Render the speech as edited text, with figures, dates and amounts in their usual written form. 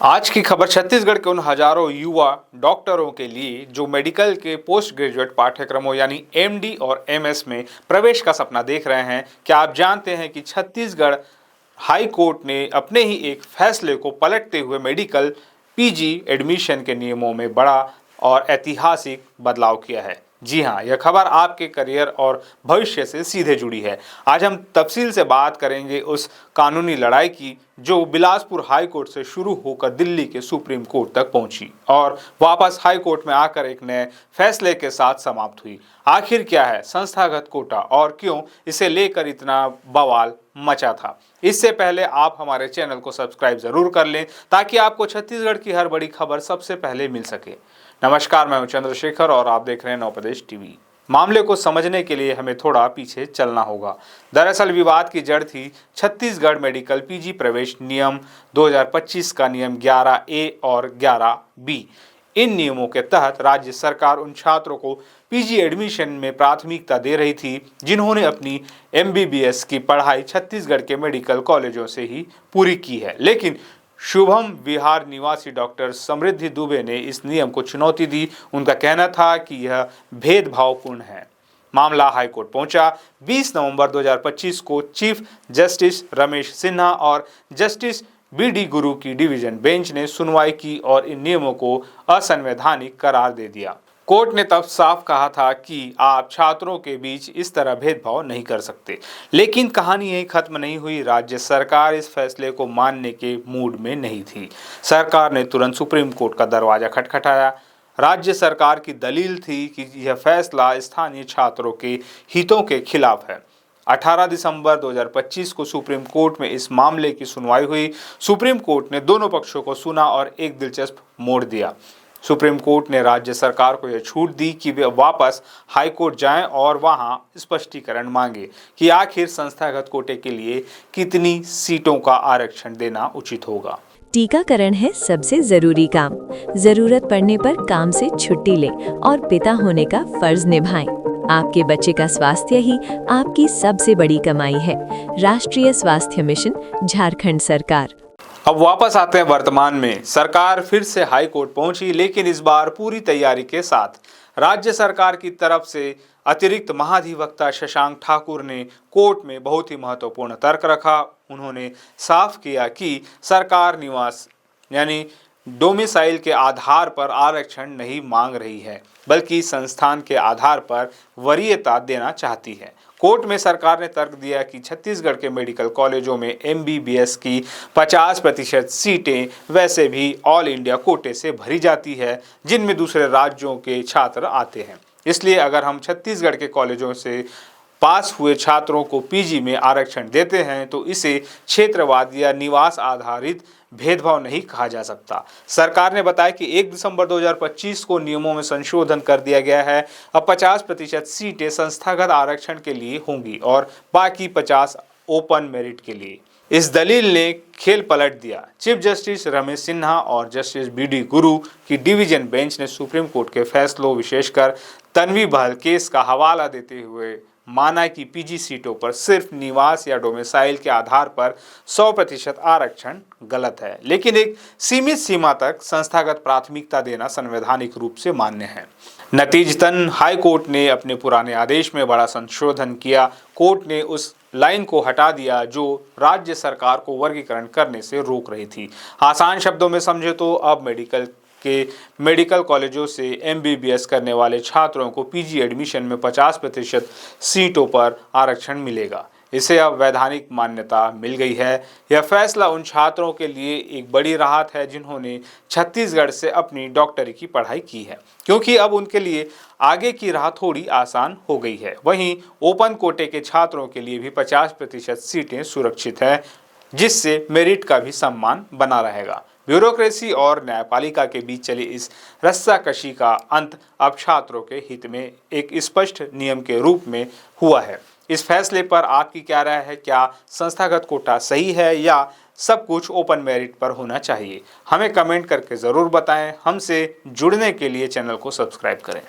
आज की खबर छत्तीसगढ़ के उन हजारों युवा डॉक्टरों के लिए जो मेडिकल के पोस्ट ग्रेजुएट पाठ्यक्रमों यानी एमडी और एमएस में प्रवेश का सपना देख रहे हैं। क्या आप जानते हैं कि छत्तीसगढ़ हाई कोर्ट ने अपने ही एक फैसले को पलटते हुए मेडिकल पीजी एडमिशन के नियमों में बड़ा और ऐतिहासिक बदलाव किया है। जी हाँ, यह खबर आपके करियर और भविष्य से सीधे जुड़ी है। आज हम तफसील से बात करेंगे उस कानूनी लड़ाई की जो बिलासपुर हाई कोर्ट से शुरू होकर दिल्ली के सुप्रीम कोर्ट तक पहुंची और वापस हाई कोर्ट में आकर एक नए फैसले के साथ समाप्त हुई। आखिर क्या है संस्थागत कोटा और क्यों इसे लेकर इतना बवाल मचा था। इससे पहले आप हमारे चैनल को सब्सक्राइब जरूर कर लें ताकि आपको छत्तीसगढ़ की हर बड़ी खबर सबसे पहले मिल सके। नमस्कार, मैं हूं चंद्रशेखर और आप देख रहे हैं नवप्रदेश टीवी। मामले को समझने के लिए हमें थोड़ा पीछे चलना होगा। दरअसल विवाद की जड़ थी छत्तीसगढ़ मेडिकल पीजी प्रवेश नियम 2025 का नियम 11A और 11B। इन नियमों के तहत राज्य सरकार उन छात्रों को पीजी एडमिशन में प्राथमिकता दे रही थी जिन्होंने अपनी एमबीबीएस की पढ़ाई छत्तीसगढ़ के मेडिकल कॉलेजों से ही पूरी की है। लेकिन शुभम विहार निवासी डॉक्टर समृद्धि दुबे ने इस नियम को चुनौती दी। उनका कहना था कि यह भेदभावपूर्ण है। मामला हाईकोर्ट पहुंचा। 20 नवंबर 2025 को चीफ जस्टिस रमेश सिन्हा और जस्टिस बीडी गुरु की डिवीजन बेंच ने सुनवाई की और इन नियमों को असंवैधानिक करार दे दिया। कोर्ट ने तब साफ कहा था कि आप छात्रों के बीच इस तरह भेदभाव नहीं कर सकते। लेकिन कहानी यही खत्म नहीं हुई। राज्य सरकार इस फैसले को मानने के मूड में नहीं थी। सरकार ने तुरंत सुप्रीम कोर्ट का दरवाजा खटखटाया। राज्य सरकार की दलील थी कि यह फैसला स्थानीय छात्रों के हितों के खिलाफ है। 18 दिसंबर 2025 को सुप्रीम कोर्ट में इस मामले की सुनवाई हुई। सुप्रीम कोर्ट ने दोनों पक्षों को सुना और एक दिलचस्प मोड़ दिया। सुप्रीम कोर्ट ने राज्य सरकार को यह छूट दी कि वे वापस हाई कोर्ट जाएं और वहां स्पष्टीकरण मांगे कि आखिर संस्थागत कोटे के लिए कितनी सीटों का आरक्षण देना उचित होगा। टीकाकरण है सबसे जरूरी काम। जरूरत पड़ने पर काम से छुट्टी लें और पिता होने का फर्ज निभाएं। आपके बच्चे का स्वास्थ्य ही आपकी सबसे बड़ी कमाई है। राष्ट्रीय स्वास्थ्य मिशन, झारखंड सरकार। अब वापस आते हैं वर्तमान में। सरकार फिर से हाई कोर्ट पहुंची, लेकिन इस बार पूरी तैयारी के साथ। राज्य सरकार की तरफ से अतिरिक्त महाधिवक्ता शशांक ठाकुर ने कोर्ट में बहुत ही महत्वपूर्ण तर्क रखा। उन्होंने साफ किया कि सरकार निवास यानी डोमिसाइल के आधार पर आरक्षण नहीं मांग रही है, बल्कि संस्थान के आधार पर वरीयता देना चाहती है। कोर्ट में सरकार ने तर्क दिया कि छत्तीसगढ़ के मेडिकल कॉलेजों में एमबीबीएस की 50% सीटें वैसे भी ऑल इंडिया कोटे से भरी जाती है, जिनमें दूसरे राज्यों के छात्र आते हैं। इसलिए अगर हम छत्तीसगढ़ के कॉलेजों से पास हुए छात्रों को पीजी में आरक्षण देते हैं तो इसे क्षेत्रवाद या निवास आधारित भेदभाव नहीं कहा जा सकता। सरकार ने बताया कि 1 दिसंबर 2025 को नियमों में संशोधन कर दिया गया है। अब 50% सीटें संस्थागत आरक्षण के लिए होंगी और बाकी 50 ओपन मेरिट के लिए। इस दलील ने खेल पलट दिया। चीफ जस्टिस रमेश सिन्हा और जस्टिस बीडी गुरु की डिवीजन बेंच ने सुप्रीम कोर्ट के फैसलों, विशेषकर तन्वी बहल केस का हवाला देते हुए माना कि पीजी सीटों पर सिर्फ निवास या डोमिसाइल के आधार पर 100% आरक्षण गलत है, लेकिन एक सीमित सीमा तक संस्थागत प्राथमिकता देना संवैधानिक रूप से मान्य है। नतीजतन हाई कोर्ट ने अपने पुराने आदेश में बड़ा संशोधन किया। कोर्ट ने उस लाइन को हटा दिया जो राज्य सरकार को वर्गीकरण करने से रोक रही थी। आसान शब्दों में समझे तो अब मेडिकल कॉलेजों से एमबीबीएस करने वाले छात्रों को पीजी एडमिशन में 50% सीटों पर आरक्षण मिलेगा। इसे अब वैधानिक मान्यता मिल गई है। यह फैसला उन छात्रों के लिए एक बड़ी राहत है जिन्होंने छत्तीसगढ़ से अपनी डॉक्टरी की पढ़ाई की है, क्योंकि अब उनके लिए आगे की राह थोड़ी आसान हो गई है। वहीं ओपन कोटे के छात्रों के लिए भी 50% सीटें सुरक्षित हैं, जिससे मेरिट का भी सम्मान बना रहेगा। ब्यूरोक्रेसी और न्यायपालिका के बीच चली इस रस्साकशी का अंत अब छात्रों के हित में एक स्पष्ट नियम के रूप में हुआ है। इस फैसले पर आपकी क्या राय है? क्या संस्थागत कोटा सही है या सब कुछ ओपन मेरिट पर होना चाहिए? हमें कमेंट करके ज़रूर बताएं। हमसे जुड़ने के लिए चैनल को सब्सक्राइब करें।